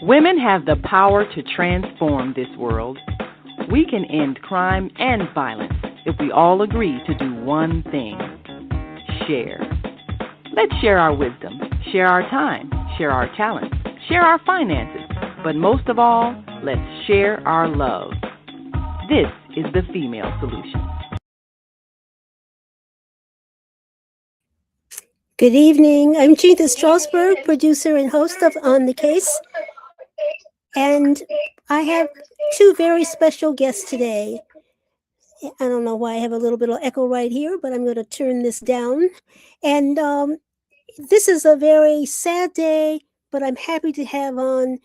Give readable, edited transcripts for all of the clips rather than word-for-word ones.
Women have the power to transform this world. We can end crime and violence if we all agree to do one thing: share. Let's share our wisdom, share our time, share our talents, share our finances, but most of all, let's share our love. This is the Female Solution. Good evening. I'm Chinta Strausberg, producer and host of On the Case. And I have two very special guests today. I don't know why I have a little bit of echo right here, but I'm going to turn this down. And this is a very sad day, but I'm happy to have on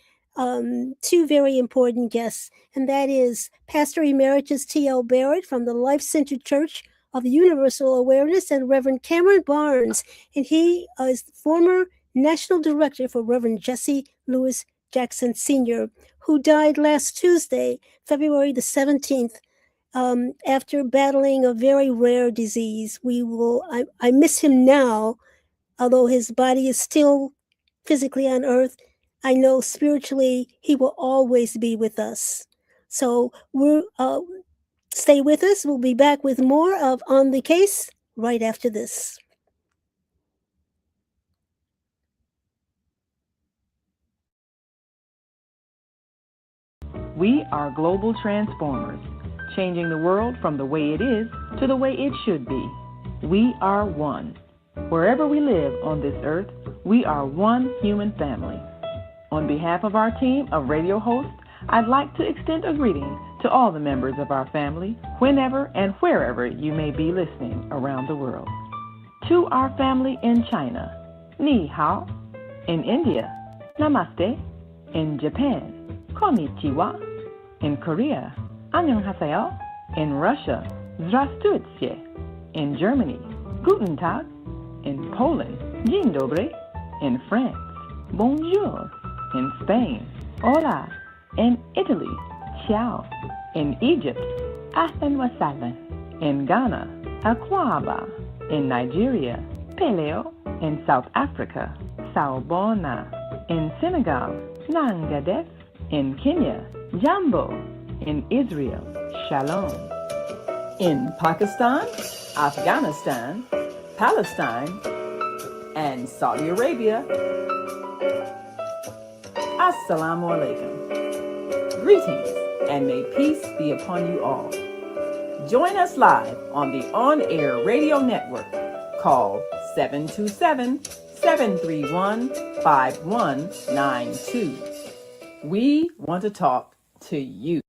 two very important guests. And that is Pastor Emeritus T.L. Barrett from the Life-Centered Church of the Universal Awareness, and Reverend Cameron Barnes. And he is the former National Director for Reverend Jesse Louis Jackson Sr., who died last Tuesday, February the 17th, after battling a very rare disease. I miss him now, although his body is still physically on earth. I know spiritually he will always be with us. So stay with us. We'll be back with more of On the Case right after this. We are global transformers, changing the world from the way it is to the way it should be. We are one. Wherever we live on this earth, we are one human family. On behalf of our team of radio hosts, I'd like to extend a greeting to all the members of our family, whenever and wherever you may be listening around the world. To our family in China, Ni Hao. In India, Namaste. In Japan, Konnichiwa. In Korea, Annyeonghaseyo. In Russia, Здравствуйте. In Germany, Guten Tag. In Poland, Dzień dobry. In France, Bonjour. In Spain, Hola. In Italy, Ciao. In Egypt, Ahlan wa sahlan. In Ghana, Akwaba. In Nigeria, Peleo. In South Africa, Sawubona. In Senegal, Nangadef. In Kenya, Jambo. In Israel, Shalom. In Pakistan, Afghanistan, Palestine, and Saudi Arabia, Assalamu alaikum. Greetings, and may peace be upon you all. Join us live on the on-air radio network called 727-731-5192. We want to talk to you.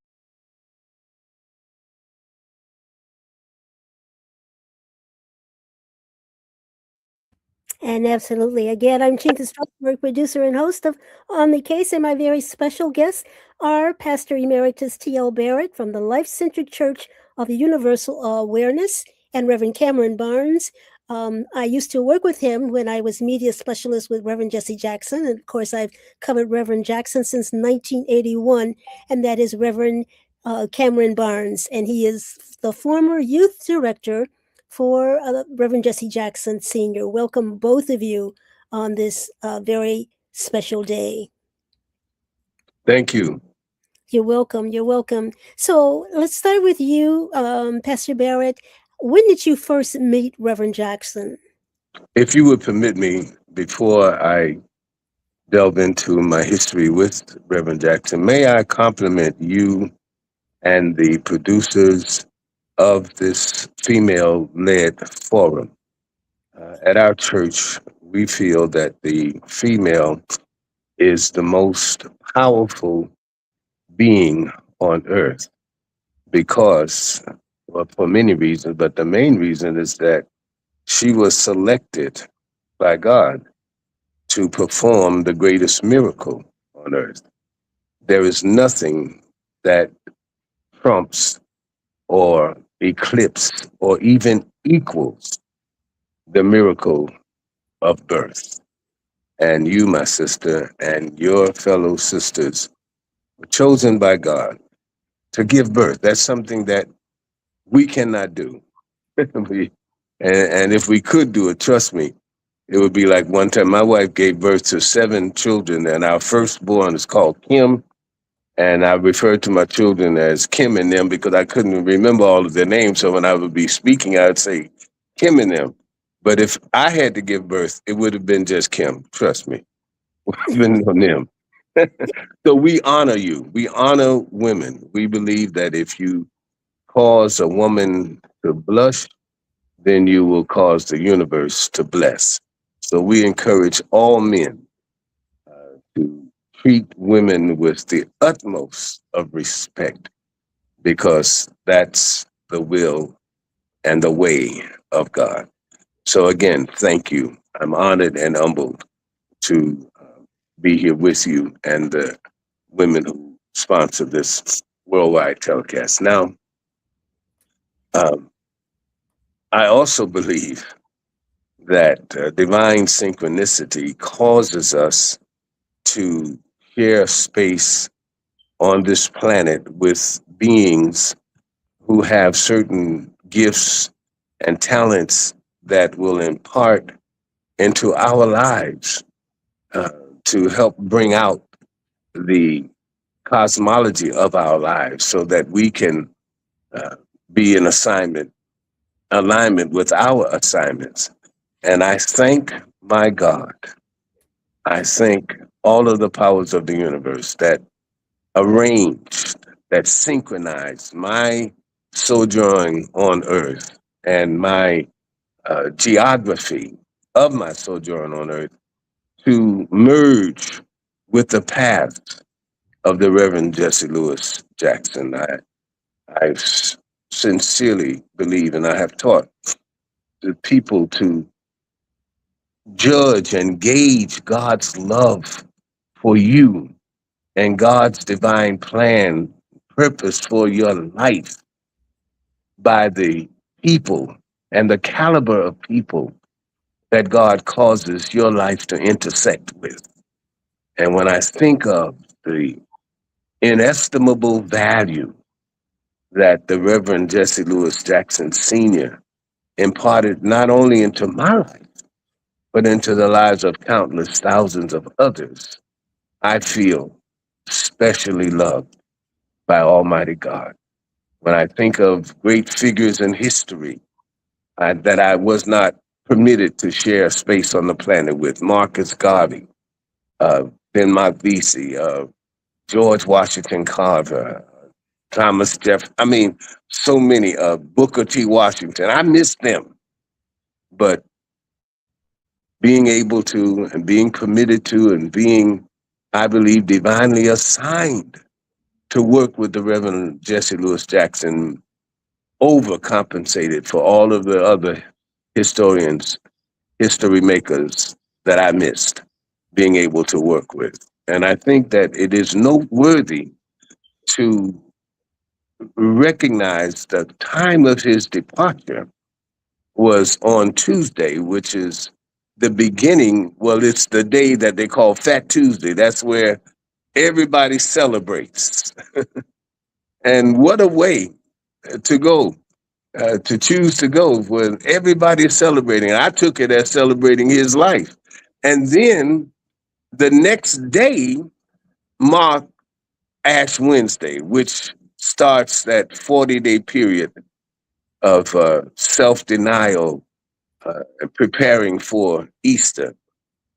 And absolutely. Again, I'm Chinta Strausberg, producer and host of On the Case, and my very special guests are Pastor Emeritus T.L. Barrett from the Life-Centered Church of the Universal Awareness, and Reverend Cameron Barnes. I used to work with him when I was media specialist with Reverend Jesse Jackson, and of course I've covered Reverend Jackson since 1981, and that is Reverend Cameron Barnes, and he is the former youth director for Reverend Jesse Jackson Sr. Welcome, both of you, on this very special day. Thank you. You're welcome. You're welcome. So let's start with you, Pastor Barrett. When did you first meet Reverend Jackson? If you would permit me, before I delve into my history with Reverend Jackson, may I compliment you and the producers of this female-led forum. At our church, we feel that the female is the most powerful being on earth because, well, for many reasons, but the main reason is that she was selected by God to perform the greatest miracle on earth. There is nothing that trumps or eclipses or even equals the miracle of birth. And you, my sister, and your fellow sisters were chosen by God to give birth. That's something that we cannot do. And if we could do it, trust me, It would be like one time my wife gave birth to 7 children, and our firstborn is called Kim. And I referred to my children as Kim and them because I couldn't remember all of their names. So when I would be speaking, I'd say Kim and them. But if I had to give birth, it would have been just Kim. Trust me, even on them. So we honor you. We honor women. We believe that if you cause a woman to blush, then you will cause the universe to bless. So we encourage all men to treat women with the utmost of respect because that's the will and the way of God. So again, thank you. I'm honored and humbled to be here with you and the women who sponsor this worldwide telecast. Now, um, I also believe that divine synchronicity causes us to share space on this planet with beings who have certain gifts and talents that will impart into our lives uh, to help bring out the cosmology of our lives so that we can uh, be in alignment with our assignments. And I thank my God. I thank all of the powers of the universe that arranged, that synchronized my sojourn on earth and my geography of my sojourn on earth to merge with the path of the Reverend Jesse Lewis Jackson. I sincerely believe, and I have taught the people to judge and gauge God's love for you and God's divine plan, purpose for your life by the people and the caliber of people that God causes your life to intersect with. And when I think of the inestimable value that the Reverend Jesse Lewis Jackson Sr. imparted not only into my life, but into the lives of countless thousands of others, I feel specially loved by Almighty God. When I think of great figures in history that I was not permitted to share space on the planet with, Marcus Garvey, Ben Vesey, George Washington Carver, Thomas Jefferson. I mean, so many. Booker T. Washington. I miss them, but being able to and being permitted to and being, I believe, divinely assigned to work with the Reverend Jesse Lewis Jackson overcompensated for all of the other historians, history makers that I missed being able to work with. And I think that it is noteworthy to recognize the time of his departure was on Tuesday, which is the beginning. Well, it's the day that they call Fat Tuesday. That's where everybody celebrates. And what a way to go, to choose to go when everybody is celebrating. I took it as celebrating his life. And then the next day marked Ash Wednesday, which starts that 40-day period of self-denial, preparing for Easter.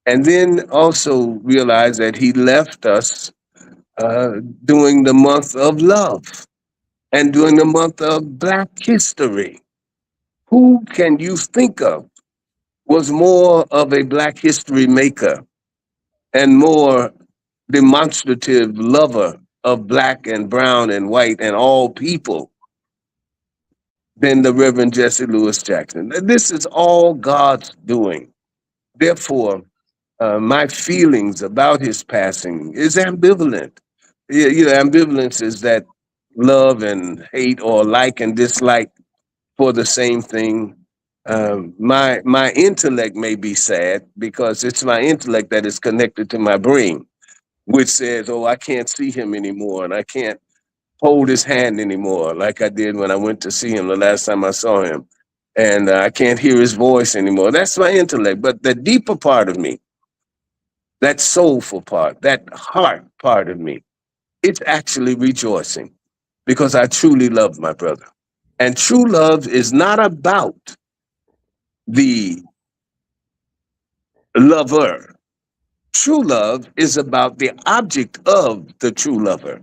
And then also realize that he left us during the month of love and during the month of Black history. Who can you think of was more of a Black history maker and more demonstrative lover of Black and brown and white and all people than the Reverend Jesse Lewis Jackson? This is all God's doing. Therefore, my feelings about his passing is ambivalent. Ambivalence is that love and hate or like and dislike for the same thing. My intellect may be sad because it's my intellect that is connected to my brain, which says, "Oh, I can't see him anymore, and I can't hold his hand anymore like I did when I went to see him the last time I saw him." and I can't hear his voice anymore. That's my intellect. But the deeper part of me, that soulful part, that heart part of me, it's actually rejoicing because I truly love my brother. And true love is not about the lover. True love is about the object of the true lover,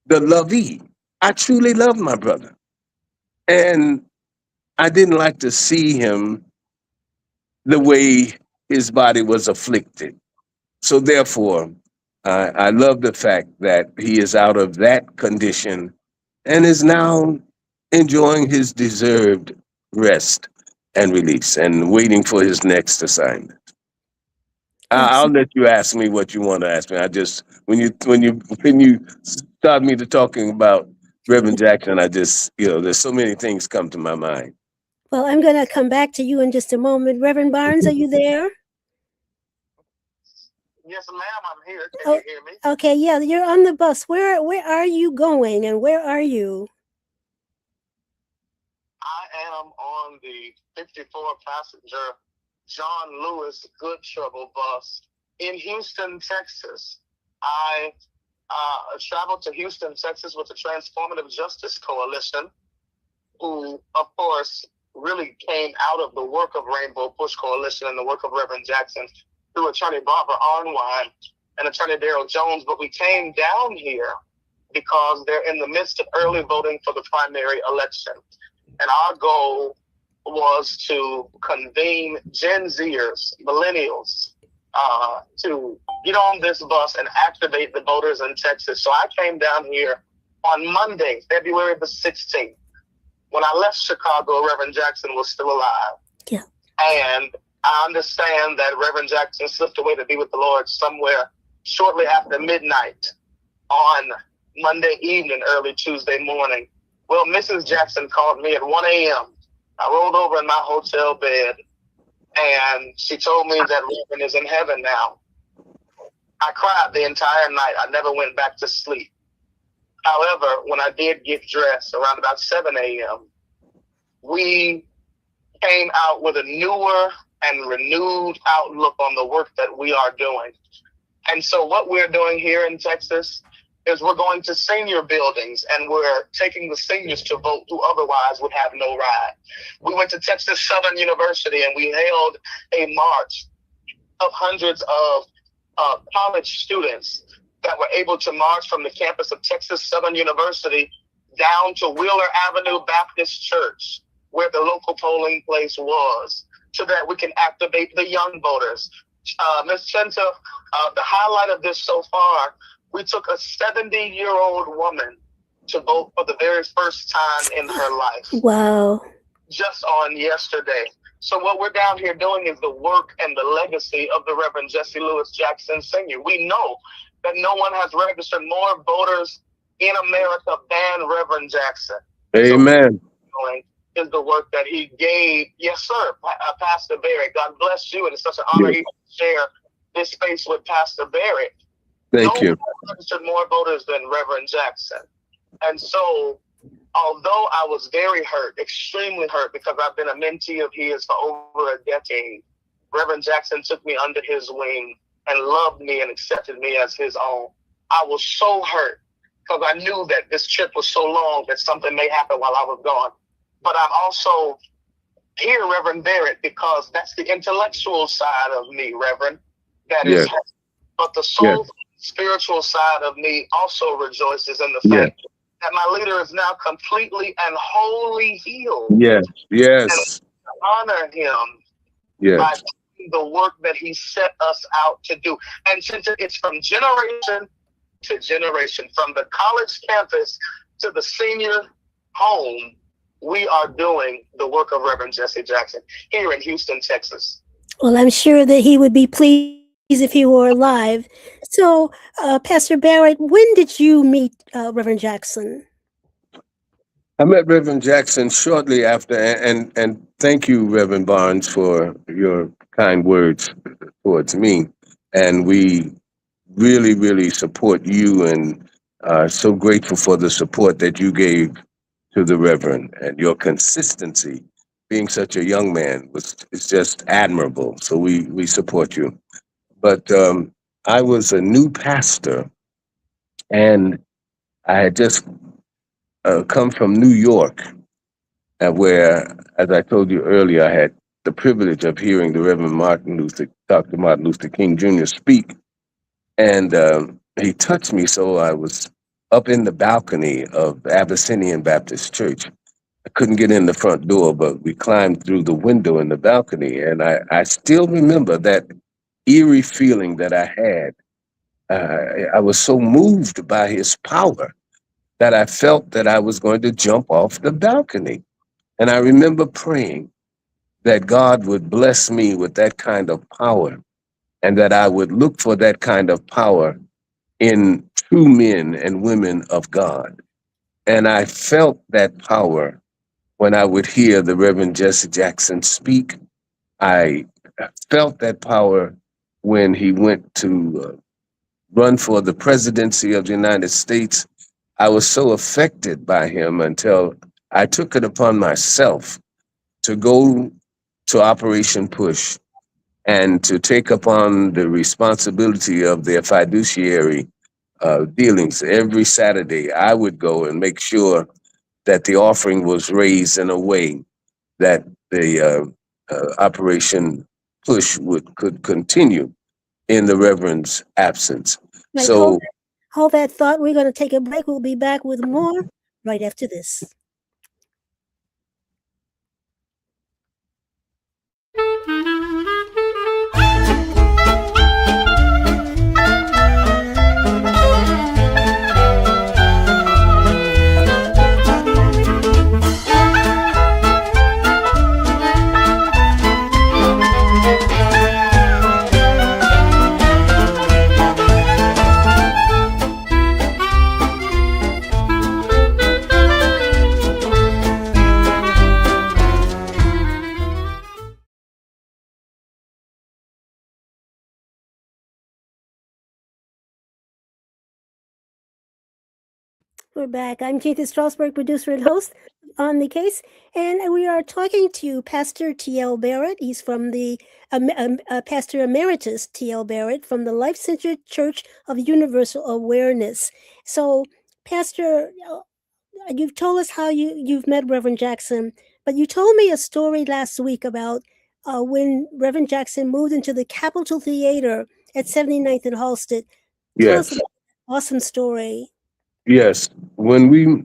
the lovee. I truly love my brother. And I didn't like to see him the way his body was afflicted. So therefore, I love the fact that he is out of that condition and is now enjoying his deserved rest and release and waiting for his next assignment. I'll Awesome. let you ask me what you want to ask me. I just when you start me to talking about Reverend Jackson, I just there's so many things come to my mind. Well, I'm going to come back to you in just a moment. Reverend Barnes, are you there? Yes, ma'am, I'm here. Can Oh, you hear me? okay, yeah, you're on the bus. Where are you going and where are you? I am on the 54-passenger John Lewis Good Trouble bus in Houston, Texas. I traveled to Houston, Texas with the Transformative Justice Coalition, who, of course, really came out of the work of Rainbow Push Coalition and the work of Reverend Jackson through Attorney Barbara Arnwine and Attorney Darrell Jones. But we came down here because they're in the midst of early voting for the primary election. And our goal was to convene Gen Zers, millennials, to get on this bus and activate the voters in Texas. So I came down here on Monday, February the 16th. When I left Chicago, Reverend Jackson was still alive. Yeah. And I understand that Reverend Jackson slipped away to be with the Lord somewhere shortly after midnight on Monday evening, early Tuesday morning. Well, Mrs. Jackson called me at 1 a.m. I rolled over in my hotel bed, and she told me that Reverend is in heaven now. I cried the entire night. I never went back to sleep. However, when I did get dressed around about 7 a.m., we came out with a newer and renewed outlook on the work that we are doing. And so what we're doing here in Texas is we're going to senior buildings and we're taking the seniors to vote who otherwise would have no ride. We went to Texas Southern University and we held a march of hundreds of college students that were able to march from the campus of Texas Southern University down to Wheeler Avenue Baptist Church, where the local polling place was, so that we can activate the young voters. Ms. Chinta, the highlight of this so far, we took a 70-year-old woman to vote for the very first time in her life. Wow. Just on yesterday. So what we're down here doing is the work and the legacy of the Reverend Jesse Lewis Jackson Sr. We know that no one has registered more voters in America than Reverend Jackson. Amen. So is the work that he gave. Yes, sir, Pastor Barrett. God bless you. And it's such an honor to share this space with Pastor Barrett. Thank you. No one registered more voters than Reverend Jackson. And so, although I was very hurt, extremely hurt, because I've been a mentee of his for over a decade, Reverend Jackson took me under his wing and loved me and accepted me as his own. I was so hurt because I knew that this trip was so long that something may happen while I was gone. But I'm also here, Reverend Barrett, because that's the intellectual side of me, Reverend, that is hurt. But the soul, spiritual side of me also rejoices in the fact that my leader is now completely and wholly healed. Yes. And honor him by doing the work that he set us out to do. And since it's from generation to generation, from the college campus to the senior home, we are doing the work of Reverend Jesse Jackson here in Houston, Texas. Well, I'm sure that he would be pleased if he were alive. So, Pastor Barrett, when did you meet Reverend Jackson? I met Reverend Jackson shortly after, and thank you, Reverend Barnes, for your kind words towards me. And we really, really support you, and so grateful for the support that you gave to the Reverend and your consistency being such a young man is just admirable. So we support you. But I was a new pastor, and I had just come from New York, where, as I told you earlier, I had the privilege of hearing the Reverend Dr. Martin Luther King Jr. speak, and he touched me. So I was up in the balcony of Abyssinian Baptist Church. I couldn't get in the front door, but we climbed through the window in the balcony, and I still remember that eerie feeling that I had. I was so moved by his power that I felt that I was going to jump off the balcony. And I remember praying that God would bless me with that kind of power, and that I would look for that kind of power in true men and women of God. And I felt that power when I would hear the Reverend Jesse Jackson speak. I felt that power when he went to run for the presidency of the United States. I was so affected by him until I took it upon myself to go to Operation Push and to take upon the responsibility of their fiduciary dealings. Every Saturday, I would go and make sure that the offering was raised in a way that the Operation Push could continue in the Reverend's absence. Right, So, hold that thought. We're going to take a break. We'll be back with more right after this. We're back. I'm Chinta Strausberg, producer and host on the case, and we are talking to Pastor T.L. Barrett. He's from the Pastor Emeritus T.L. Barrett from the Life Centered Church of Universal Awareness. So, Pastor, you've told us how you've met Reverend Jackson, but you told me a story last week about when Reverend Jackson moved into the Capitol Theater at 79th and Halsted. Tell us yes, about that awesome story. yes. When we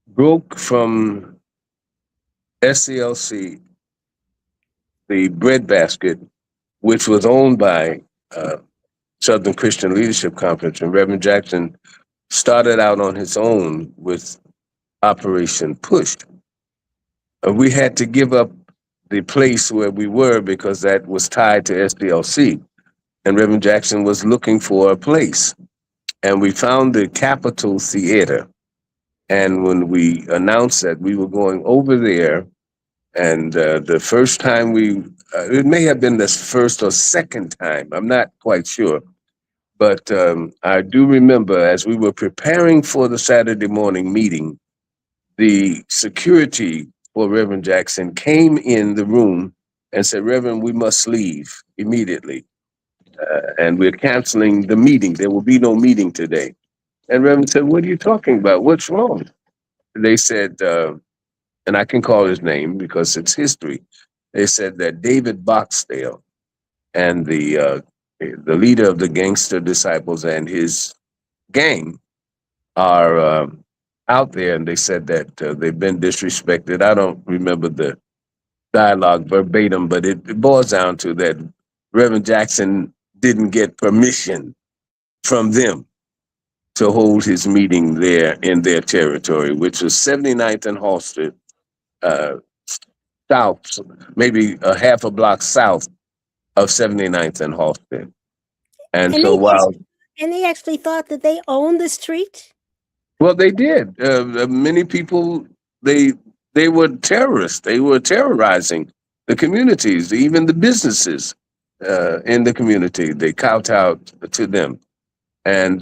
broke from SCLC, the breadbasket, which was owned by Southern Christian Leadership Conference, and Reverend Jackson started out on his own with Operation Push. We had to give up the place where we were because that was tied to SDLC, and Reverend Jackson was looking for a place. And we found the Capitol Theater. And when we announced that we were going over there, and the first time it may have been the first or second time, I'm not quite sure. But I do remember as we were preparing for the Saturday morning meeting, the security for Reverend Jackson came in the room and said, "Reverend, we must leave immediately. And we're canceling the meeting. There will be no meeting today." And Reverend said, "What are you talking about? What's wrong?" They said, and I can call his name because it's history. They said that David Boxdale and the leader of the Gangster Disciples and his gang are out there, and they said that they've been disrespected. I don't remember the dialogue verbatim, but it boils down to that Reverend Jackson didn't get permission from them to hold his meeting there in their territory, which was 79th and Halsted, south, maybe a half a block south of 79th and Halsted. And so they actually thought that they owned the street? Well, they did. Many people, they were terrorists. They were terrorizing the communities, even the businesses in the community. They kowtowed to them. And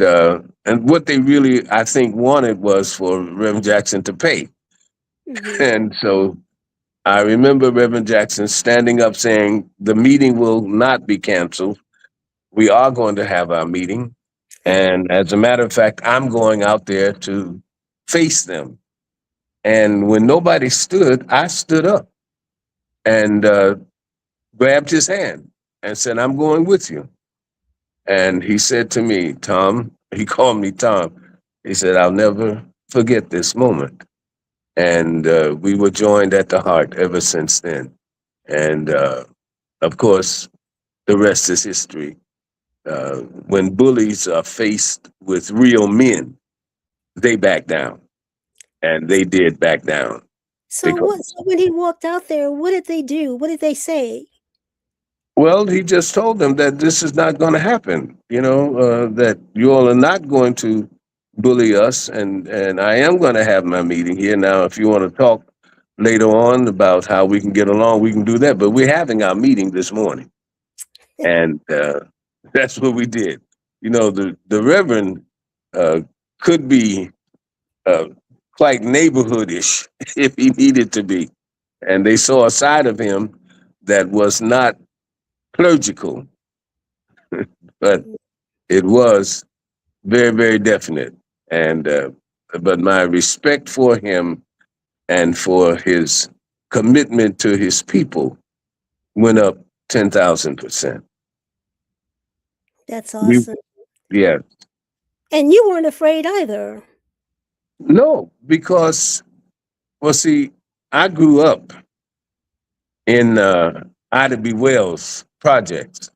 what they really, I think, wanted was for Reverend Jackson to pay. Mm-hmm. And so I remember Reverend Jackson standing up saying, the meeting will not be canceled. We are going to have our meeting. And as a matter of fact, I'm going out there to face them. And when nobody stood, I stood up and grabbed his hand and said, I'm going with you. And he said to me, Tom, he called me Tom. He said, I'll never forget this moment. And we were joined at the heart ever since then. And of course, the rest is history. When bullies are faced with real men, they back down. And they did back down. So Because, what? So when he walked out there, what did they do? What did they say? well, he just told them that this is not going to happen, that you all are not going to bully us. And I am going to have my meeting here. Now, if you want to talk later on about how we can get along, we can do that. But we're having our meeting this morning. And that's what we did. The Reverend uh, could be uh, quite neighborhoodish if he needed to be. And they saw a side of him that was not clerical, but it was very, very definite. And but my respect for him and for his commitment to his people went up 10,000%. That's We, awesome. yeah, And you weren't afraid either. no, because well, see, I grew up in Ida B. Wells projects,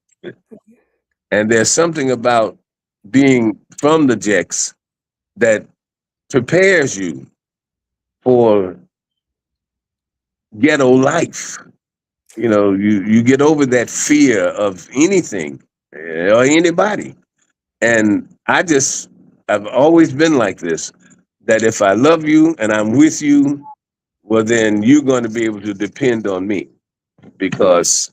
and there's something about being from the Jecks that prepares you for ghetto life. You get over that fear of anything or anybody. And I've always been like this, that if I love you and I'm with you, well, then you're going to be able to depend on me because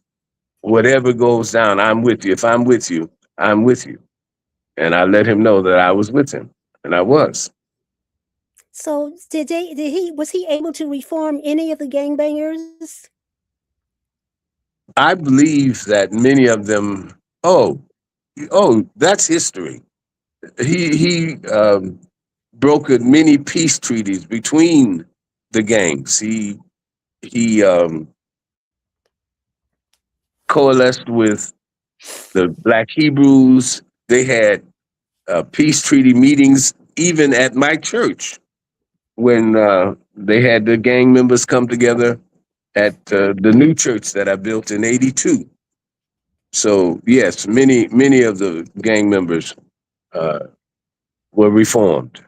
whatever goes down, I'm with you. If I'm with you, I'm with you. And I let him know that I was with him, and I was. So was he able to reform any of the gangbangers? I believe that many of them, that's history. He brokered many peace treaties between the gangs. He coalesced with the Black Hebrews. They had peace treaty meetings even at my church when they had the gang members come together at the new church that I built in '82. So yes, many of the gang members uh, were reformed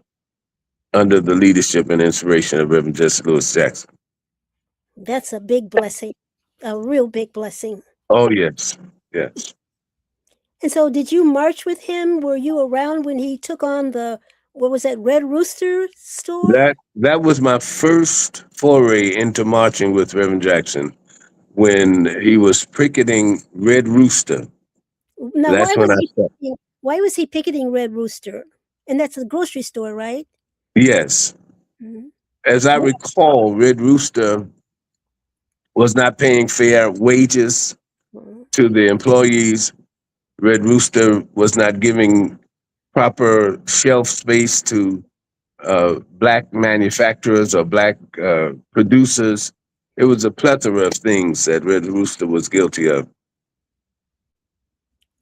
under the leadership and inspiration of Reverend Jesse Lewis Jackson. That's a big blessing, a real big blessing. Oh yes, yes. And so, did you march with him? Were you around when he took on what was that, Red Rooster store? That was my first foray into marching with Reverend Jackson when he was picketing Red Rooster. Now, That's when I started. why was he picketing Red Rooster? And that's a grocery store, right? Yes. Mhm. As I recall, Red Rooster was not paying fair wages Mhm. to the employees. Red Rooster was not giving proper shelf space to black manufacturers or black producers. It was a plethora of things that Red Rooster was guilty of.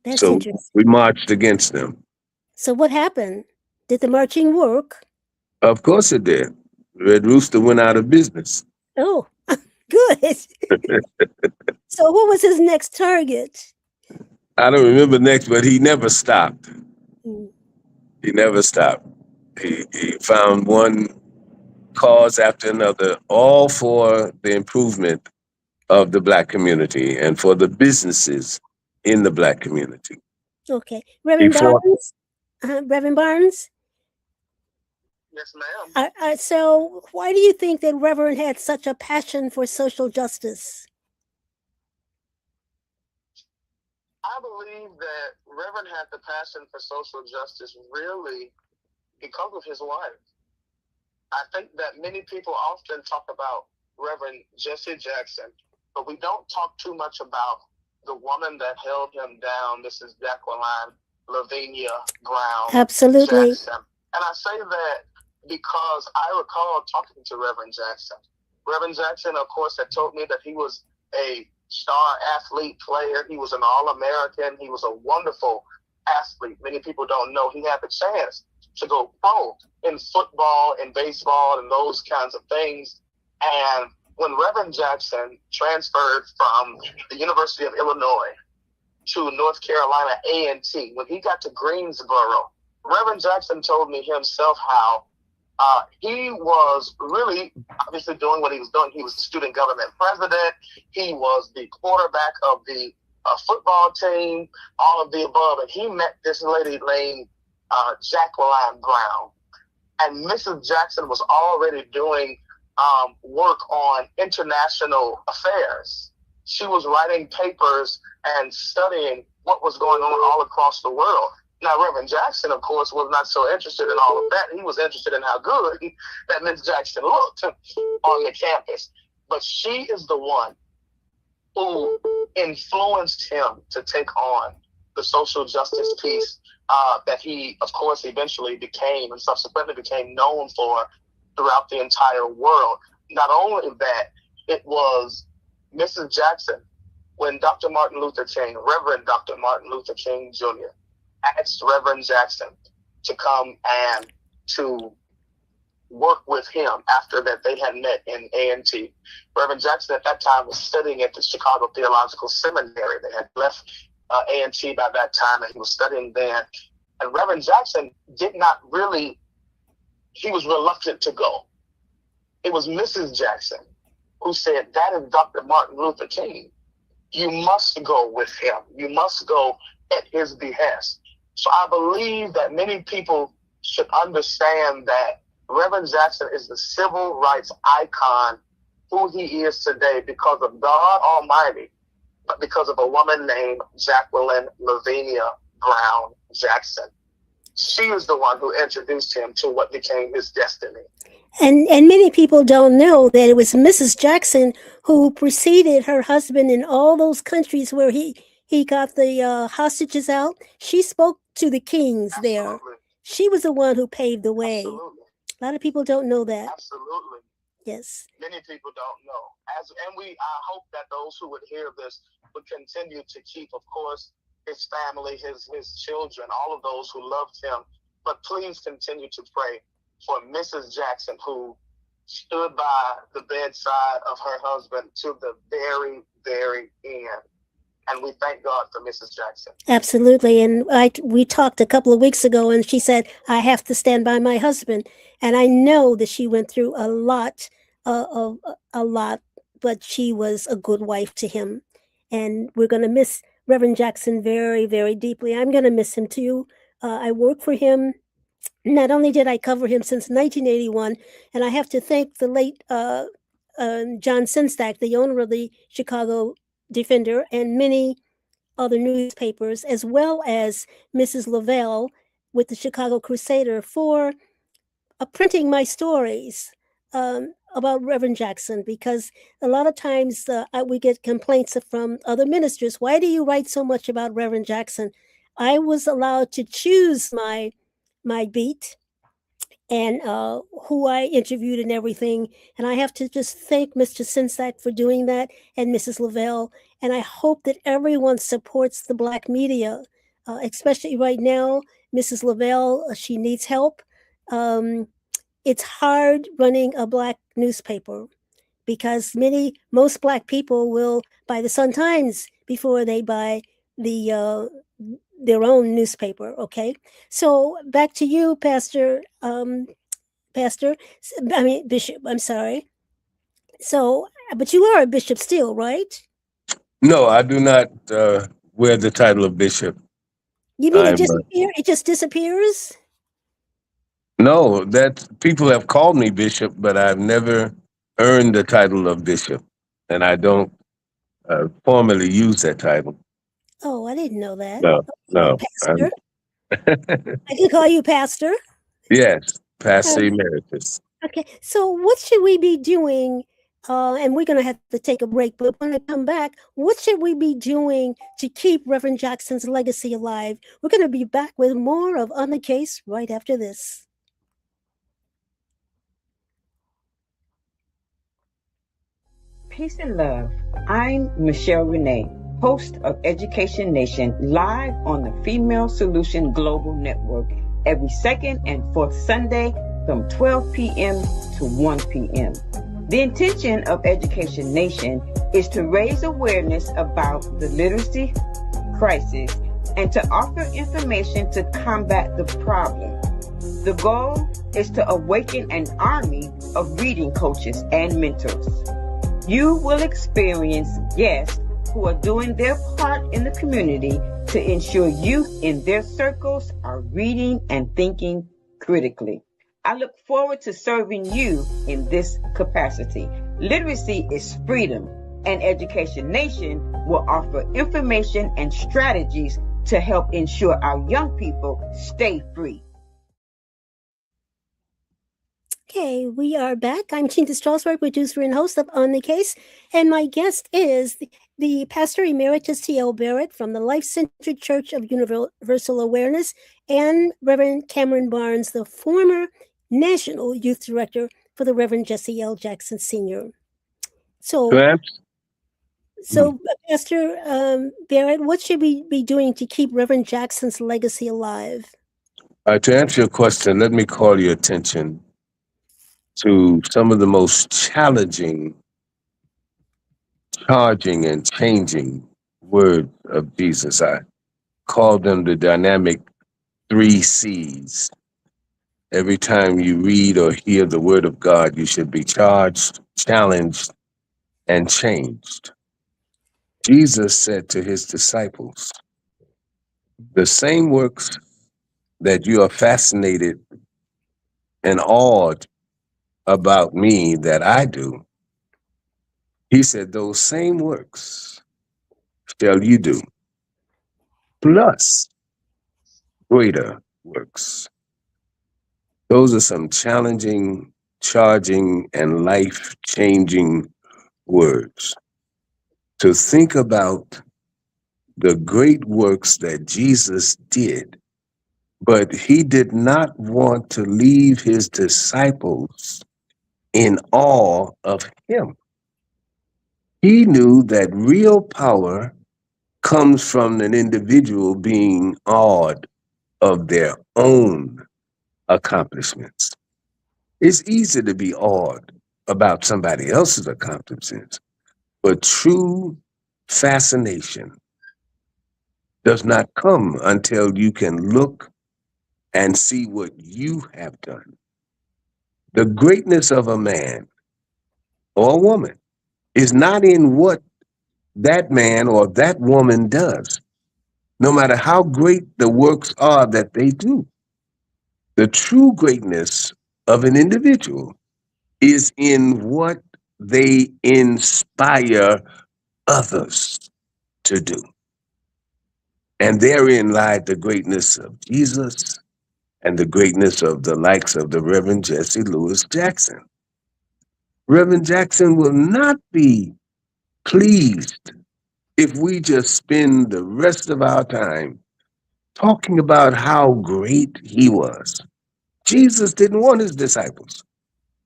That's So interesting. we marched against them. So, what happened? Did the marching work? Of course it did. Red Rooster went out of business. Oh, good. So, what was his next target? I don't remember next, but he never stopped. Mm. He never stopped. He found one cause after another, all for the improvement of the black community and for the businesses in the black community. Okay, He Reverend fought. Barnes. Reverend Barnes. Yes, ma'am. So, why do you think that Reverend had such a passion for social justice? I believe that Reverend had the passion for social justice really because of his wife. I think that many people often talk about Reverend Jesse Jackson, but we don't talk too much about the woman that held him down, Mrs. Jacqueline Lavinia Brown Absolutely. Jackson. And I say that because I recall talking to Reverend Jackson. Reverend Jackson, of course, had told me that he was a star athlete player. He was an All-American. He was a wonderful athlete. Many people don't know he had the chance to go pro in football and baseball and those kinds of things. And when Reverend Jackson transferred from the University of Illinois to North Carolina A&T, when he got to Greensboro, Reverend Jackson told me himself how he was really obviously doing what he was doing. He was the student government president. He was the quarterback of the football team, all of the above. And he met this lady named Jacqueline Brown. And Mrs. Jackson was already doing work on international affairs. She was writing papers and studying what was going on all across the world. Now, Reverend Jackson, of course, was not so interested in all of that. He was interested in how good that Miss Jackson looked on the campus. But she is the one who influenced him to take on the social justice piece that he, of course, eventually became and subsequently became known for throughout the entire world. Not only that, it was Mrs. Jackson, when Dr. Martin Luther King, Reverend Dr. Martin Luther King Jr., asked Reverend Jackson to come and to work with him after that they had met in A&T. Reverend Jackson at that time was studying at the Chicago Theological Seminary. They had left A&T by that time, and he was studying there. And Reverend Jackson did not really, he was reluctant to go. It was Mrs. Jackson who said, that is Dr. Martin Luther King. You must go with him. You must go at his behest. So I believe that many people should understand that Reverend Jackson is the civil rights icon who he is today because of God Almighty, but because of a woman named Jacqueline Lavinia Brown Jackson. She is the one who introduced him to what became his destiny. And many people don't know that it was Mrs. Jackson who preceded her husband in all those countries where he got the hostages out. She spoke to the kings there. Absolutely. She was the one who paved the way. Absolutely. A lot of people don't know that. Absolutely. Yes. Many people don't know. I hope that those who would hear this would continue to keep, of course, his family, his children, all of those who loved him. But please continue to pray for Mrs. Jackson, who stood by the bedside of her husband to the very, very end. And we thank God for Mrs. Jackson. Absolutely. And we talked a couple of weeks ago, and she said, I have to stand by my husband. And I know that she went through a lot, but she was a good wife to him. And we're going to miss Reverend Jackson very, very deeply. I'm going to miss him too. I worked for him. Not only did I cover him since 1981, and I have to thank the late John Sinstack, the owner of the Chicago Defender, and many other newspapers, as well as Mrs. Lavelle with the Chicago Crusader, for printing my stories about Reverend Jackson, because a lot of times we get complaints from other ministers. Why do you write so much about Reverend Jackson? I was allowed to choose my beat and who I interviewed and everything. And I have to just thank Mr. Sinsack for doing that, and Mrs. Lavelle. And I hope that everyone supports the Black media, especially right now. Mrs. Lavelle, she needs help. It's hard running a Black newspaper because most Black people will buy the Sun-Times before they buy their own newspaper. Okay, so back to you, Bishop. I'm sorry. So, but you are a bishop still, right? No, I do not wear the title of bishop. You mean it just disappears? No, that people have called me bishop, but I've never earned the title of bishop, and I don't formally use that title. Oh, I didn't know that. No. Pastor. I can call you pastor. Yes, pastor emeritus. Okay, so what should we be doing And we're going to have to take a break. But when I come back, what should we be doing to keep Reverend Jackson's legacy alive? We're going to be back with more of On the Case right after this. Peace and love. I'm Michelle Renee, host of Education Nation, live on the Female Solution Global Network every second and fourth Sunday from 12 p.m. to 1 p.m. The intention of Education Nation is to raise awareness about the literacy crisis and to offer information to combat the problem. The goal is to awaken an army of reading coaches and mentors. You will experience guests who are doing their part in the community to ensure youth in their circles are reading and thinking critically. I look forward to serving you in this capacity. Literacy is freedom, and Education Nation will offer information and strategies to help ensure our young people stay free. Okay, we are back. I'm Chinta Strausberg, producer and host of On the Case, and my guest is the Pastor Emeritus T.L. Barrett from the Life-Centered Church of Universal Awareness, and Reverend Cameron Barnes, the former National Youth Director for the Reverend Jesse L. Jackson Sr. So, Pastor Barrett, what should we be doing to keep Reverend Jackson's legacy alive? To answer your question, let me call your attention to some of the most challenging, charging, and changing words of Jesus. I call them the dynamic 3 C's. Every time you read or hear the word of God, you should be charged, challenged, and changed. Jesus said to his disciples, the same works that you are fascinated and awed about me that I do, he said, those same works shall you do, plus greater works. Those are some challenging, charging, and life-changing words. To think about the great works that Jesus did, but he did not want to leave his disciples in awe of him. He knew that real power comes from an individual being awed of their own accomplishments. It's easy to be awed about somebody else's accomplishments, but true fascination does not come until you can look and see what you have done. The greatness of a man or a woman is not in what that man or that woman does, no matter how great the works are that they do. The true greatness of an individual is in what they inspire others to do. And therein lied the greatness of Jesus and the greatness of the likes of the Reverend Jesse Louis Jackson. Reverend Jackson will not be pleased if we just spend the rest of our time talking about how great he was. Jesus didn't want his disciples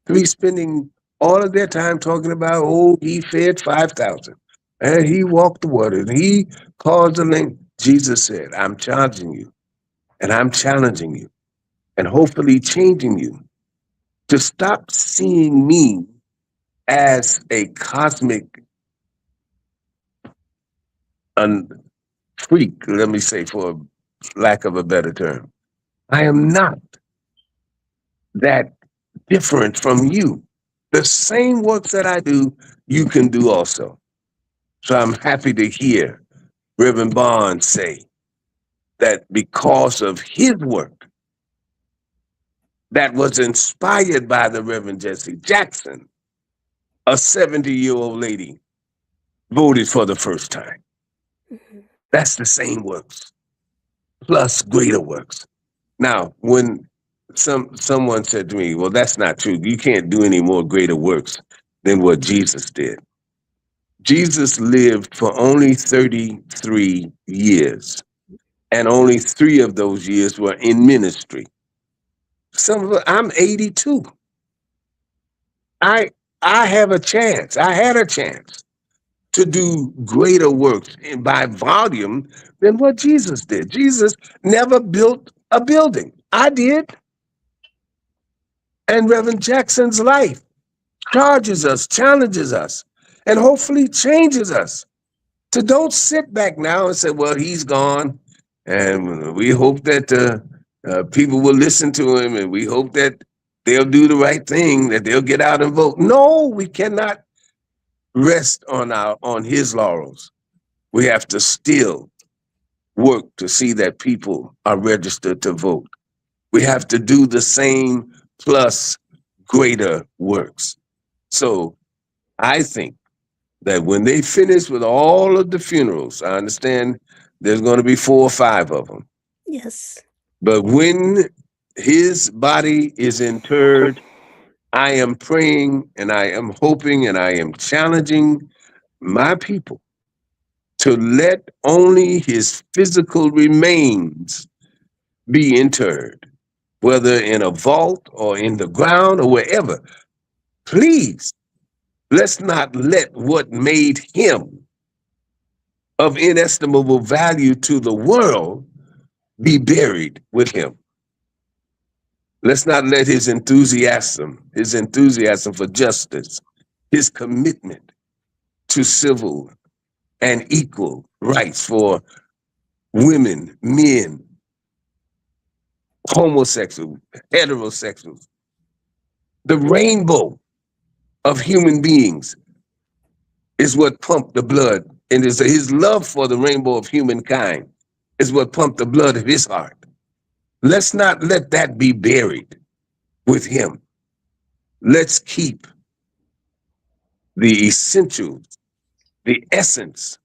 to be spending all of their time talking about, oh, he fed 5,000 and he walked the water and he caused the lame. Jesus said, I'm charging you and I'm challenging you and hopefully changing you to stop seeing me as a cosmic freak, let me say, for lack of a better term. I am not that different from you. The same works that I do, you can do also. So I'm happy to hear Reverend Barnes say that because of his work that was inspired by the Reverend Jesse Jackson, a 70-year-old lady voted for the first time. That's the same works, plus greater works. Now, when someone said to me, well, that's not true. You can't do any more greater works than what Jesus did. Jesus lived for only 33 years, and only 3 of those years were in ministry. I'm 82. I have a chance. I had a chance to do greater works by volume than what Jesus did. Jesus never built a building. I did. And Reverend Jackson's life charges us, challenges us, and hopefully changes us to don't sit back now and say, well, he's gone. And we hope that people will listen to him, and we hope that they'll do the right thing, that they'll get out and vote. No, we cannot rest on his laurels. We have to still work to see that people are registered to vote. We have to do the same plus greater works. So I think that when they finish with all of the funerals, I understand there's going to be 4 or 5 of them. Yes. But when his body is interred, I am praying and I am hoping and I am challenging my people to let only his physical remains be interred, whether in a vault or in the ground or wherever. Please, let's not let what made him of inestimable value to the world be buried with him. Let's not let his enthusiasm for justice, his commitment to civil and equal rights for women, men, homosexual, heterosexuals, the rainbow of human beings is what pumped the blood. And his love for the rainbow of humankind is what pumped the blood of his heart. Let's not let that be buried with him. Let's keep the essentials, the essence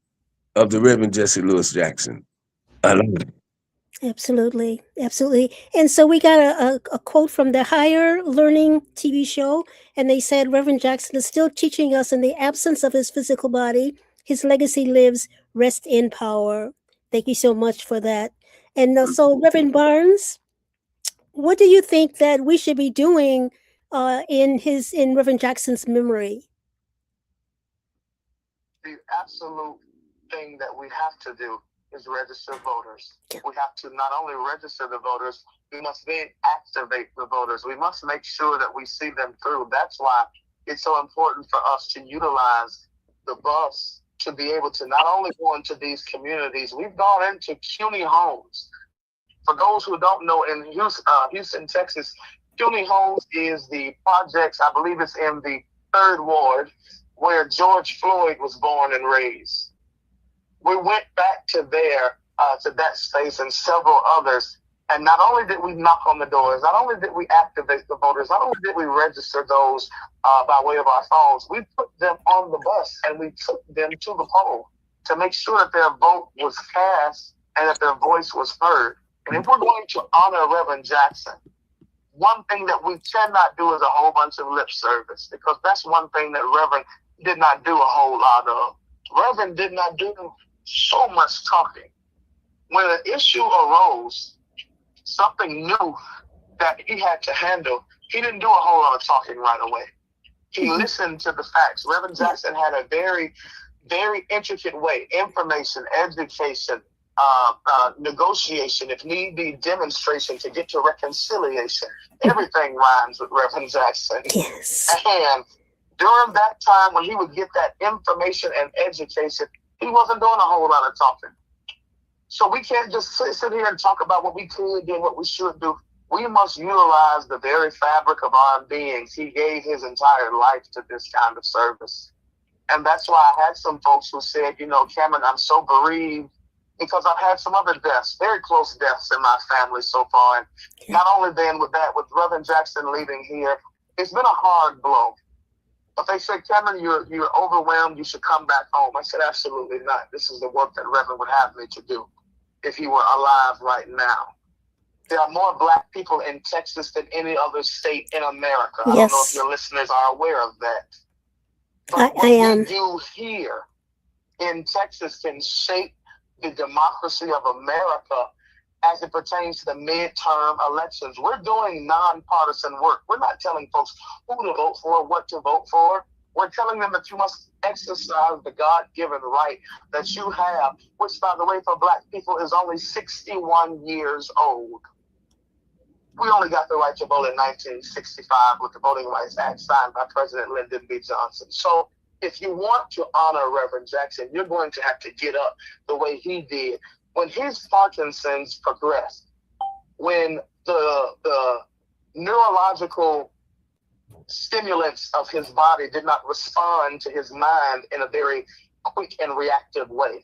of the Reverend Jesse Lewis Jackson alive. Absolutely. Absolutely. And so we got a quote from the Higher Learning TV show, and they said Reverend Jackson is still teaching us in the absence of his physical body. His legacy lives, rest in power. Thank you so much for that. And so, Reverend Barnes, what do you think that we should be doing in Reverend Jackson's memory? The absolute thing that we have to do is register voters. We have to not only register the voters, we must then activate the voters. We must make sure that we see them through. That's why it's so important for us to utilize the bus to be able to not only go into these communities, we've gone into CUNY homes. For those who don't know, in Houston, Texas, CUNY homes is the projects, I believe it's in the 3rd Ward, where George Floyd was born and raised. We went back to that space and several others. And not only did we knock on the doors, not only did we activate the voters, not only did we register those by way of our phones, we put them on the bus and we took them to the poll to make sure that their vote was cast and that their voice was heard. And if we're going to honor Reverend Jackson, one thing that we cannot do is a whole bunch of lip service, because that's one thing that Reverend did not do a whole lot of. Reverend did not do so much talking. When an issue arose, something new that he had to handle, he didn't do a whole lot of talking right away. He listened to the facts. Reverend Jackson had a very, very intricate way, information, education, negotiation, if need be, demonstration to get to reconciliation. Everything rhymes with Reverend Jackson. Yes. And during that time when he would get that information and education, he wasn't doing a whole lot of talking. So we can't just sit here and talk about what we could do and what we should do. We must utilize the very fabric of our beings. He gave his entire life to this kind of service. And that's why I had some folks who said, Cameron, I'm so bereaved because I've had some other deaths, very close deaths in my family so far. And not only then with Reverend Jackson leaving here, it's been a hard blow. But they said, Cameron, you're overwhelmed. You should come back home. I said, absolutely not. This is the work that Reverend would have me to do if he were alive right now. There are more Black people in Texas than any other state in America. Yes. I don't know if your listeners are aware of that. But I am. what we do here in Texas can shape the democracy of America as it pertains to the midterm elections. We're doing nonpartisan work. We're not telling folks who to vote for, what to vote for. We're telling them that you must exercise the God-given right that you have, which, by the way, for Black people is only 61 years old. We only got the right to vote in 1965 with the Voting Rights Act signed by President Lyndon B. Johnson. So if you want to honor Reverend Jackson, you're going to have to get up the way he did. When his Parkinson's progressed, when the neurological stimulants of his body did not respond to his mind in a very quick and reactive way,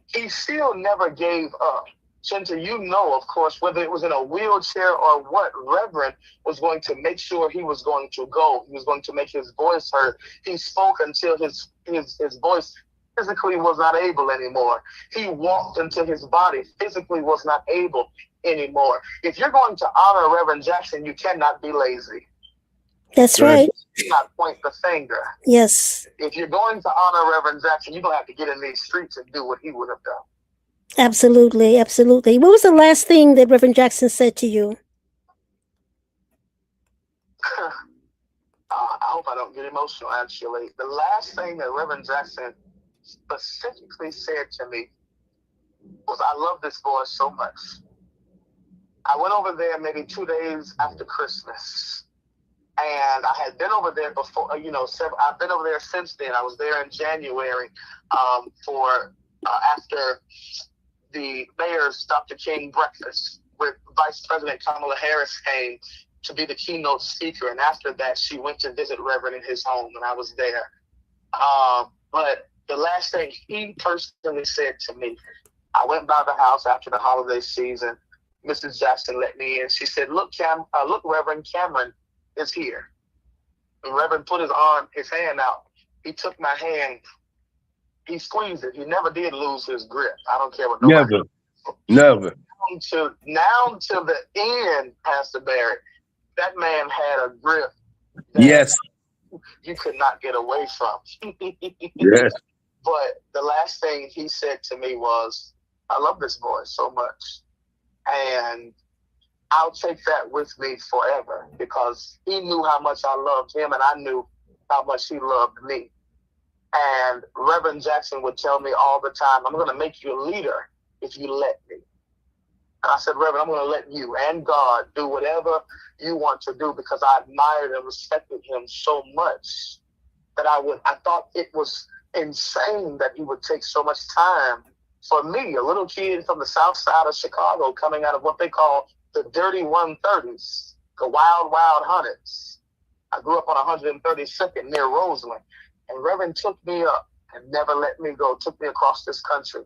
he still never gave up. Chinta, you know, of course, whether it was in a wheelchair or what, Reverend was going to make sure he was going to go. He was going to make his voice heard. He spoke until his voice physically was not able anymore. He walked until his body physically was not able anymore. If you're going to honor Reverend Jackson, you cannot be lazy. That's right. You cannot point the finger. Yes. If you're going to honor Reverend Jackson, you're going to have to get in these streets and do what he would have done. Absolutely, absolutely. What was the last thing that Reverend Jackson said to you? I hope I don't get emotional, actually. The last thing that Reverend Jackson specifically said to me was, I love this boy so much. I went over there maybe 2 days after Christmas. And I had been over there before, I've been over there since then. I was there in January after the mayor's Dr. King breakfast with Vice President Kamala Harris came to be the keynote speaker. And after that, she went to visit Reverend in his home, and I was there. But the last thing he personally said to me, I went by the house after the holiday season. Mrs. Jackson let me in. She said, look, Reverend, Cameron is here. And Reverend put his hand out. He took my hand. He squeezed it. He never did lose his grip. I don't care what nobody. Never. Now to the end, Pastor Barrett, that man had a grip that yes. you could not get away from. Yes. But the last thing he said to me was, I love this boy so much. And I'll take that with me forever, because he knew how much I loved him, and I knew how much he loved me. And Reverend Jackson would tell me all the time, I'm going to make you a leader if you let me. And I said, Reverend, I'm going to let you and God do whatever you want to do, because I admired and respected him so much that I thought it was insane that he would take so much time for me, a little kid from the south side of Chicago, coming out of what they call the dirty 130s, the wild, wild hundreds. I grew up on 132nd near Roseland. And Reverend took me up and never let me go, took me across this country.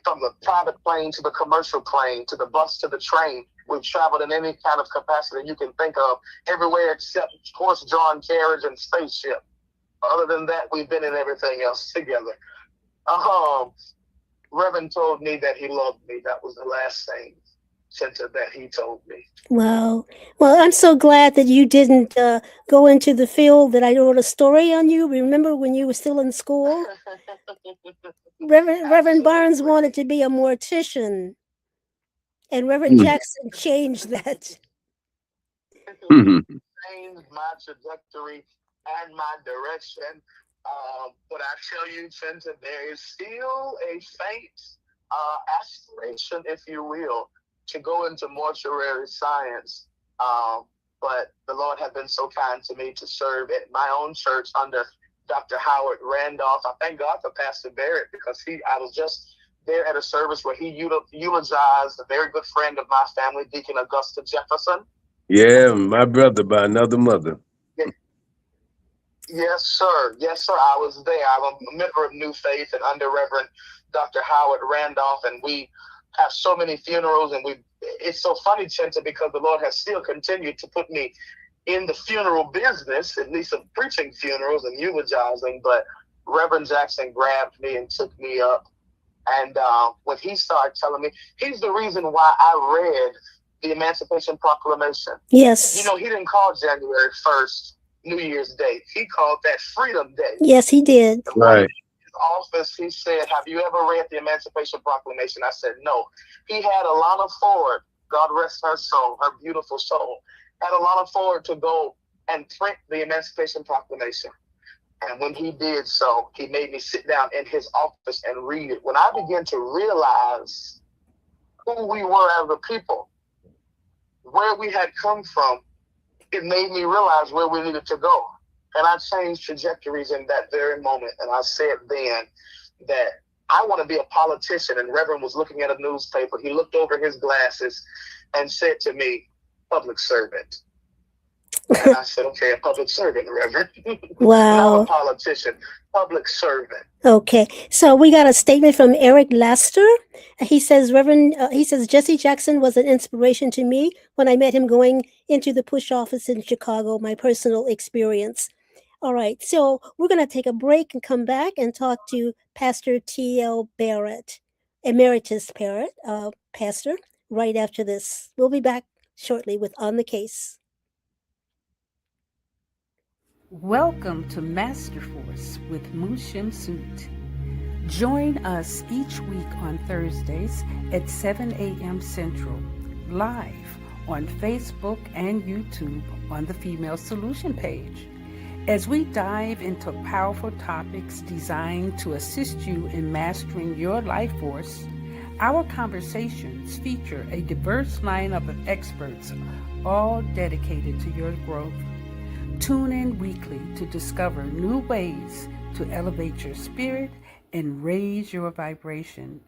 From the private plane to the commercial plane, to the bus to the train. We've traveled in any kind of capacity you can think of, everywhere except horse-drawn carriage and spaceship. Other than that, we've been in everything else together. Reverend told me that he loved me. That was the last thing, Chinta, that he told me. Wow. Well, I'm so glad that you didn't go into the field that I wrote a story on you. Remember when you were still in school? Reverend Barnes wanted to be a mortician, and Reverend Jackson changed that. Changed my trajectory and my direction. But I tell you, Chinta, there is still a faint aspiration, if you will, to go into mortuary science. But the Lord had been so kind to me to serve at my own church under Dr. Howard Randolph. I thank God for Pastor Barrett, because I was just there at a service where he eulogized a very good friend of my family, Deacon Augusta Jefferson. Yeah, my brother by another mother. Yes, sir. Yes, sir. I was there. I'm a member of New Faith and under Reverend Dr. Howard Randolph, and we have so many funerals, and it's so funny, Chinta, because the Lord has still continued to put me in the funeral business, at least of preaching funerals and eulogizing. But Reverend Jackson grabbed me and took me up. And when he started telling me, he's the reason why I read the Emancipation Proclamation. Yes. He didn't call January 1st New Year's Day. He called that Freedom Day. Yes, he did. Right. In his office, he said, "Have you ever read the Emancipation Proclamation?" I said, "No." He had Alana Ford, God rest her soul, her beautiful soul, had Alana Ford to go and print the Emancipation Proclamation. And when he did so, he made me sit down in his office and read it. When I began to realize who we were as a people, where we had come from, it made me realize where we needed to go. And I changed trajectories in that very moment. And I said then that I want to be a politician. And Reverend was looking at a newspaper. He looked over his glasses and said to me, "Public servant." And I said, "Okay, a public servant, Reverend." Wow. Not a politician, public servant. Okay, so we got a statement from Eric Laster. He says, Jesse Jackson was an inspiration to me when I met him going into the push office in Chicago, my personal experience. All right, so we're going to take a break and come back and talk to Pastor T.L. Barrett, Emeritus Barrett, pastor, right after this. We'll be back shortly with On the Case. Welcome to Master Force with Mushim Suit. Join us each week on Thursdays at 7 a.m. Central, live on Facebook and YouTube on the Female Solution page, as we dive into powerful topics designed to assist you in mastering your life force. Our conversations feature a diverse lineup of experts, all dedicated to your growth. Tune in weekly to discover new ways to elevate your spirit and raise your vibration.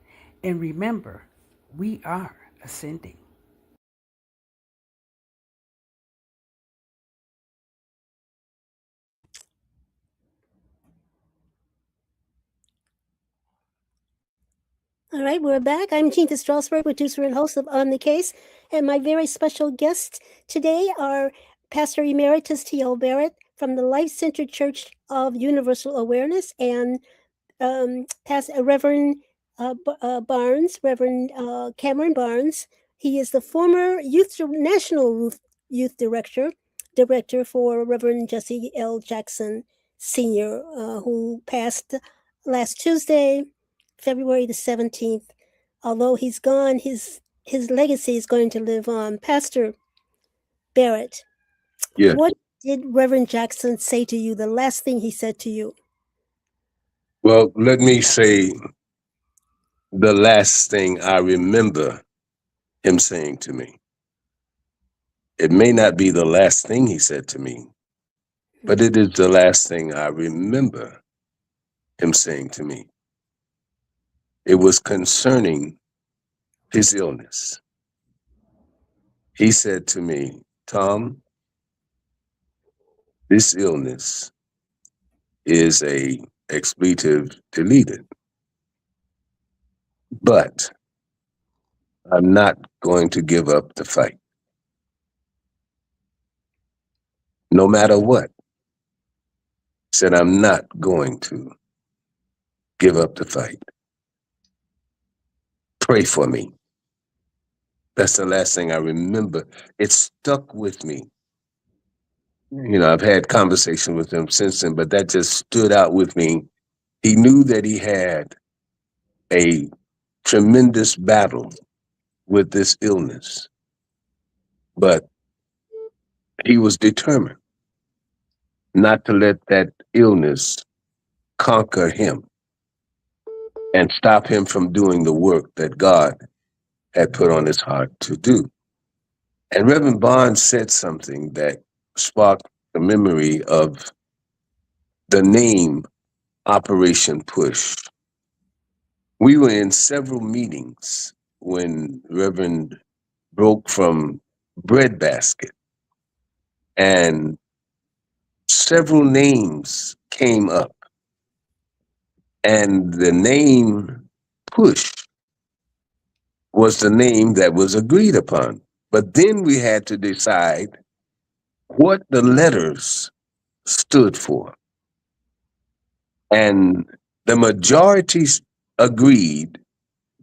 And remember, we are ascending. All right, we're back. I'm Chinta Strausberg, producer and host of On the Case. And my very special guests today are Pastor Emeritus T.L. Barrett from the Life-Centered Church of Universal Awareness and Reverend Cameron Barnes. He is the former National Youth Director for Reverend Jesse L. Jackson Sr., who passed last Tuesday, February the 17th. Although he's gone, his legacy is going to live on. Pastor Barrett, Yes. What did Reverend Jackson say to you, the last thing he said to you? Well, let me say the last thing I remember him saying to me. It may not be the last thing he said to me, but it is the last thing I remember him saying to me. It was concerning his illness. He said to me, "Tom, this illness is a expletive deleted, but I'm not going to give up the fight. No matter what." Said, "I'm not going to give up the fight. Pray for me." That's the last thing I remember. It stuck with me. You know, I've had conversation with him since then, but that just stood out with me. He knew that he had a tremendous battle with this illness, but he was determined not to let that illness conquer him and stop him from doing the work that God had put on his heart to do. And Reverend Barnes said something that sparked the memory of the name Operation Push. We were in several meetings when Reverend broke from Breadbasket, and several names came up, and the name Push was the name that was agreed upon. But then we had to decide what the letters stood for. And the majority agreed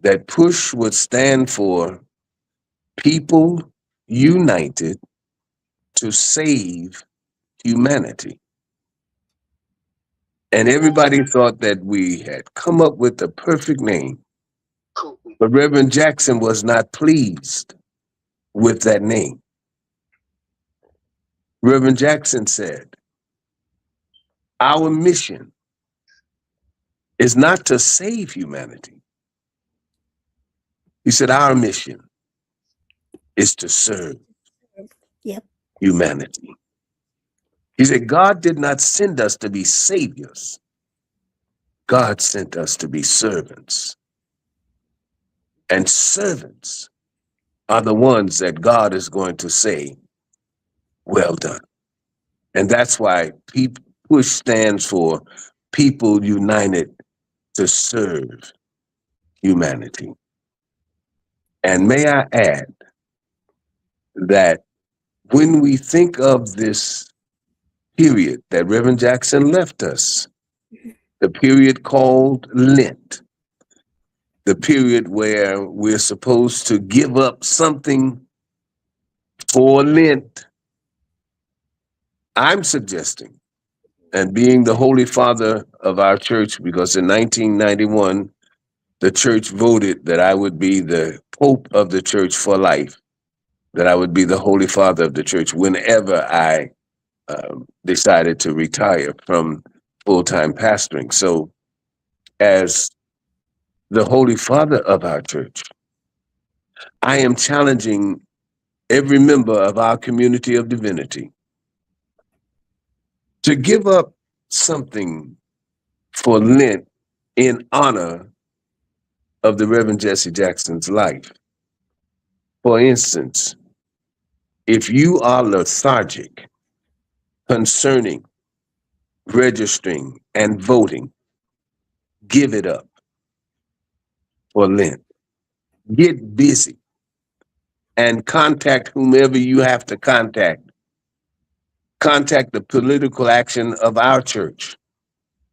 that PUSH would stand for People United to Save humanity. And everybody thought that we had come up with the perfect name. But Reverend Jackson was not pleased with that name. Reverend Jackson said, our mission is not to save humanity. He said, our mission is to serve humanity. He said, God did not send us to be saviors. God sent us to be servants. And servants are the ones that God is going to say, well done. And that's why PUSH stands for People United to Serve Humanity. And may I add that when we think of this period that Reverend Jackson left us, the period called Lent, the period where we're supposed to give up something for Lent, I'm suggesting, and being the Holy Father of our church, because in 1991, the church voted that I would be the Pope of the church for life, that I would be the Holy Father of the church whenever I decided to retire from full-time pastoring. So as the Holy Father of our church, I am challenging every member of our community of divinity to give up something for Lent in honor of the Reverend Jesse Jackson's life. For instance, if you are lethargic concerning registering and voting, give it up for Lent. Get busy and contact whomever you have to contact. Contact the political action of our church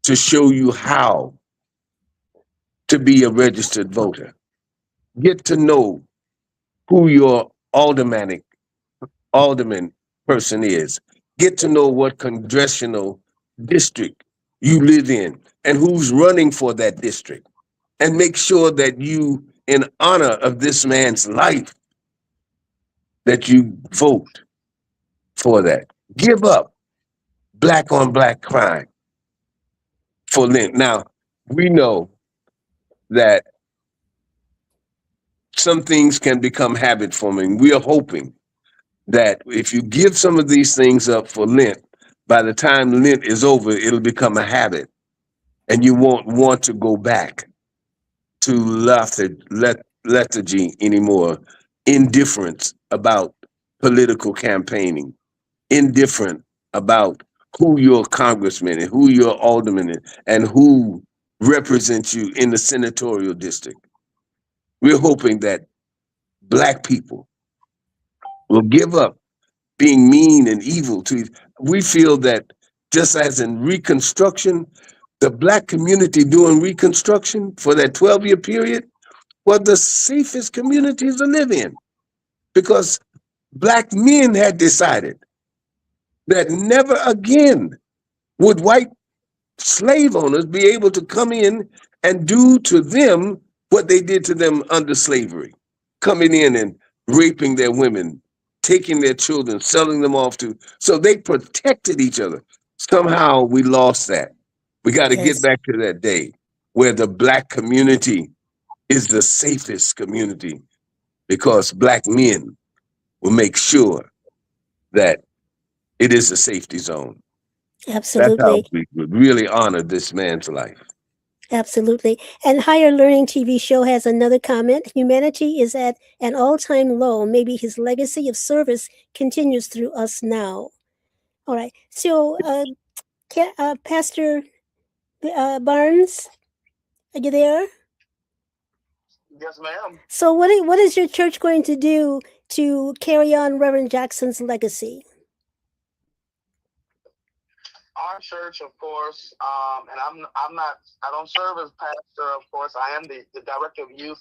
to show you how to be a registered voter. Get to know who your alderman person is. Get to know what congressional district you live in and who's running for that district. And make sure that you, in honor of this man's life, that you vote for that. Give up black on black crime for Lent. Now, we know that some things can become habit forming. We are hoping that if you give some of these things up for Lent, by the time Lent is over, it'll become a habit and you won't want to go back to lethargy anymore, indifference about political campaigning, indifferent about who your congressman and who your alderman is and who represents you in the senatorial district. We're hoping that Black people will give up being mean and evil to. We feel that just as in Reconstruction, the Black community during Reconstruction for that 12-year period were the safest communities to live in, because Black men had decided that never again would white slave owners be able to come in and do to them what they did to them under slavery, coming in and raping their women, taking their children, selling them off to, so they protected each other. Somehow we lost that. We got to get back to that day where the Black community is the safest community, because Black men will make sure that it is a safety zone. That's how Absolutely. we would really honor this man's life. Absolutely. And Higher Learning TV show has another comment. Humanity is at an all-time low. Maybe his legacy of service continues through us now. All right. So, Pastor Barnes, are you there? Yes, ma'am. So what is your church going to do to carry on Reverend Jackson's legacy? Our church, of course, and I don't serve as pastor, of course. I am the director of youth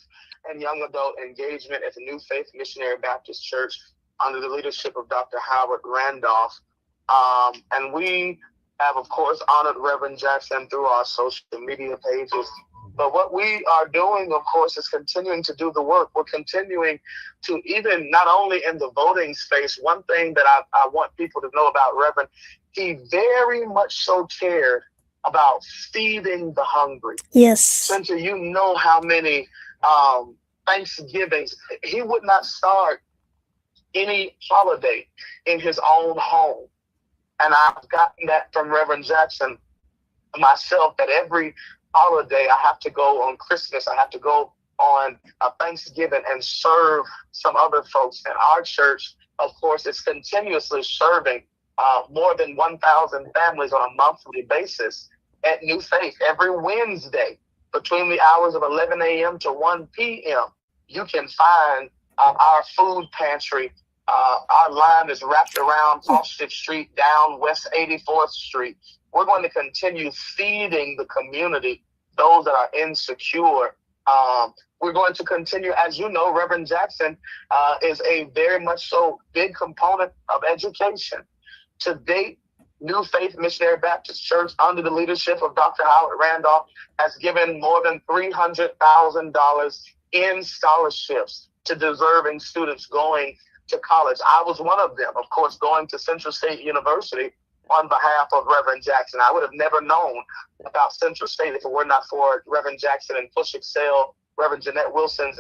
and young adult engagement at the New Faith Missionary Baptist Church under the leadership of Dr. Howard Randolph. And we have, of course, honored Reverend Jackson through our social media pages. But what we are doing, of course, is continuing to do the work. We're continuing to, even not only in the voting space, one thing that I want people to know about Reverend, he very much so cared about feeding the hungry. Yes. Cynthia, you know how many Thanksgivings, he would not start any holiday in his own home. And I've gotten that from Reverend Jackson myself, that every holiday I have to go on Christmas, I have to go on Thanksgiving and serve some other folks. And our church, of course, is continuously serving more than 1,000 families on a monthly basis at New Faith. Every Wednesday between the hours of 11 a.m. to 1 p.m., you can find our food pantry. Our line is wrapped around Fawcett Street down West 84th Street. We're going to continue feeding the community, those that are insecure. We're going to continue, as you know, Reverend Jackson is a very much so big component of education. To date, New Faith Missionary Baptist Church, under the leadership of Dr. Howard Randolph, has given more than $300,000 in scholarships to deserving students going to college. I was one of them, of course, going to Central State University on behalf of Reverend Jackson. I would have never known about Central State if it were not for Reverend Jackson and Push Excel, Reverend Jeanette Wilson's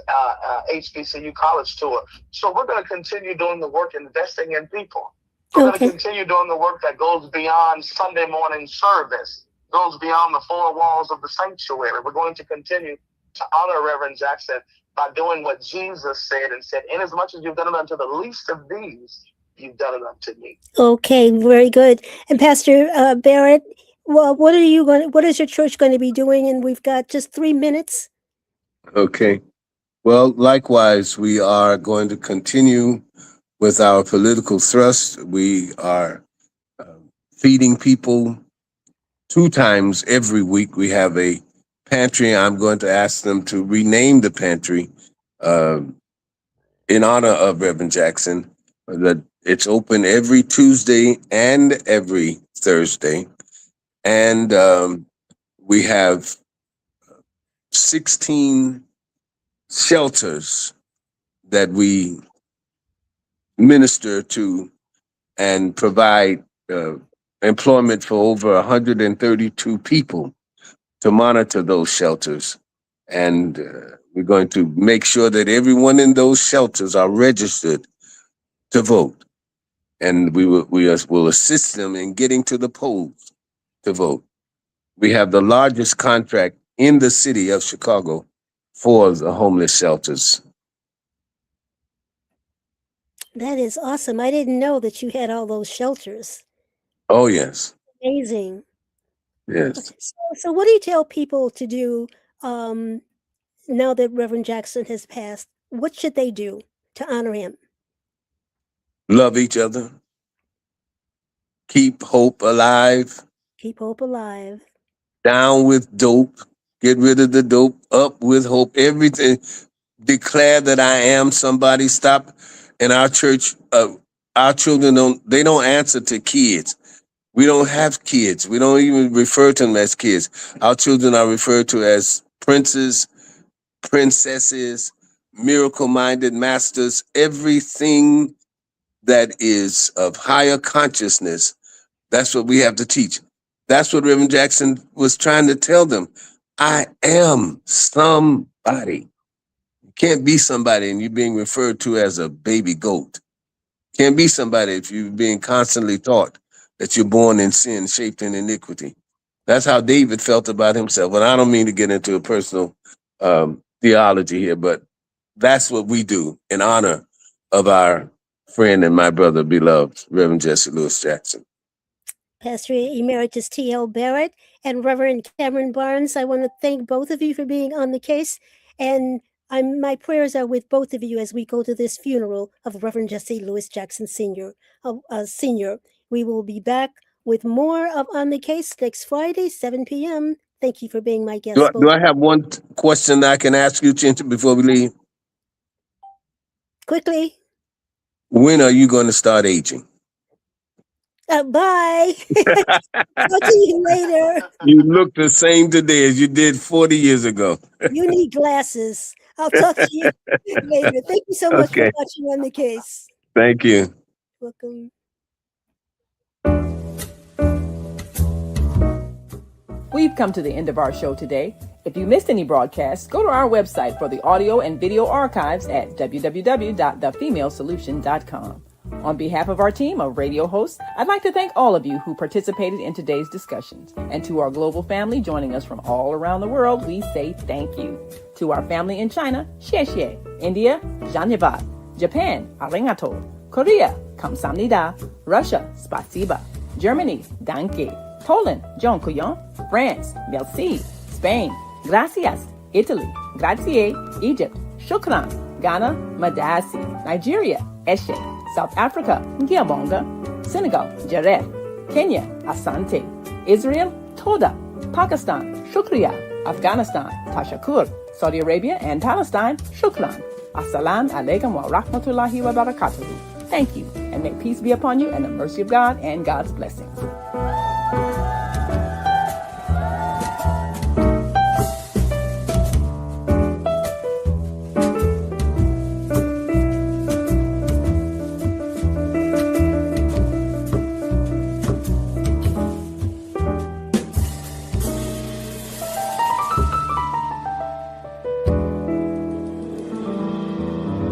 HBCU college tour. So we're going to continue doing the work, investing in people. We're going to continue doing the work that goes beyond Sunday morning service, goes beyond the four walls of the sanctuary. We're going to continue to honor Reverend Jackson by doing what Jesus said and said, inasmuch as you've done it unto the least of these, you've done it unto me. Okay, very good. And Pastor Barrett, well, what is your church going to be doing? And we've got just 3 minutes. Okay. Well, likewise, we are going to continue with our political thrust. We are feeding people 2 times every week. We have a pantry. I'm going to ask them to rename the pantry in honor of Reverend Jackson. That it's open every Tuesday and every Thursday. And we have 16 shelters that we minister to and provide employment for over 132 people to monitor those shelters. And we're going to make sure that everyone in those shelters are registered to vote. And we will assist them in getting to the polls to vote. We have the largest contract in the city of Chicago for the homeless shelters. That is awesome. I didn't know that you had all those shelters. Oh, yes. Amazing. Yes. So what do you tell people to do now that Reverend Jackson has passed? What should they do to honor him? Love each other. Keep hope alive. Keep hope alive. Down with dope. Get rid of the dope. Up with hope. Everything. Declare that I am somebody. Stop. In our church, our children don't answer to kids. We don't have kids. We don't even refer to them as kids. Our children are referred to as princes, princesses, miracle-minded masters, everything that is of higher consciousness. That's what we have to teach. That's what Reverend Jackson was trying to tell them. I am somebody. You can't be somebody and you're being referred to as a baby goat. Can't be somebody if you're being constantly taught that you're born in sin, shaped in iniquity. That's how David felt about himself. And I don't mean to get into a personal theology here, but that's what we do in honor of our friend and my brother, beloved, Reverend Jesse Lewis Jackson. Pastor Emeritus T.L. Barrett and Reverend Cameron Barnes, I want to thank both of you for being on the case. And my prayers are with both of you as we go to this funeral of Reverend Jesse Lewis Jackson Sr. We will be back with more of On the Case next Friday, 7 p.m. Thank you for being my guest. Do I have one question that I can ask you, Chinta, before we leave? Quickly. When are you going to start aging? Bye. Talk to you later. You look the same today as you did 40 years ago. You need glasses. I'll talk to you later. Thank you so much for Okay. watching On the Case. Thank you. Welcome. We've come to the end of our show today. If you missed any broadcasts, go to our website for the audio and video archives at www.thefemalesolution.com. On behalf of our team of radio hosts, I'd like to thank all of you who participated in today's discussions. And to our global family joining us from all around the world, we say thank you. To our family in China, xie xie. India, Dhanyavad. Japan, arigato. Korea, kamsamnida. Russia, spasiba. Germany, danke. Poland, dziękuję. France, merci. Spain, gracias. Italy, grazie. Egypt, shukran. Ghana, madasi. Nigeria, eshe. South Africa, Ngiyabonga. Senegal, Jaref. Kenya, Asante. Israel, Toda. Pakistan, Shukriya. Afghanistan, Tashakur. Saudi Arabia and Palestine, Shukran. Assalamu alaikum wa rahmatullahi wa barakatuhu. Thank you, and may peace be upon you and the mercy of God and God's blessings.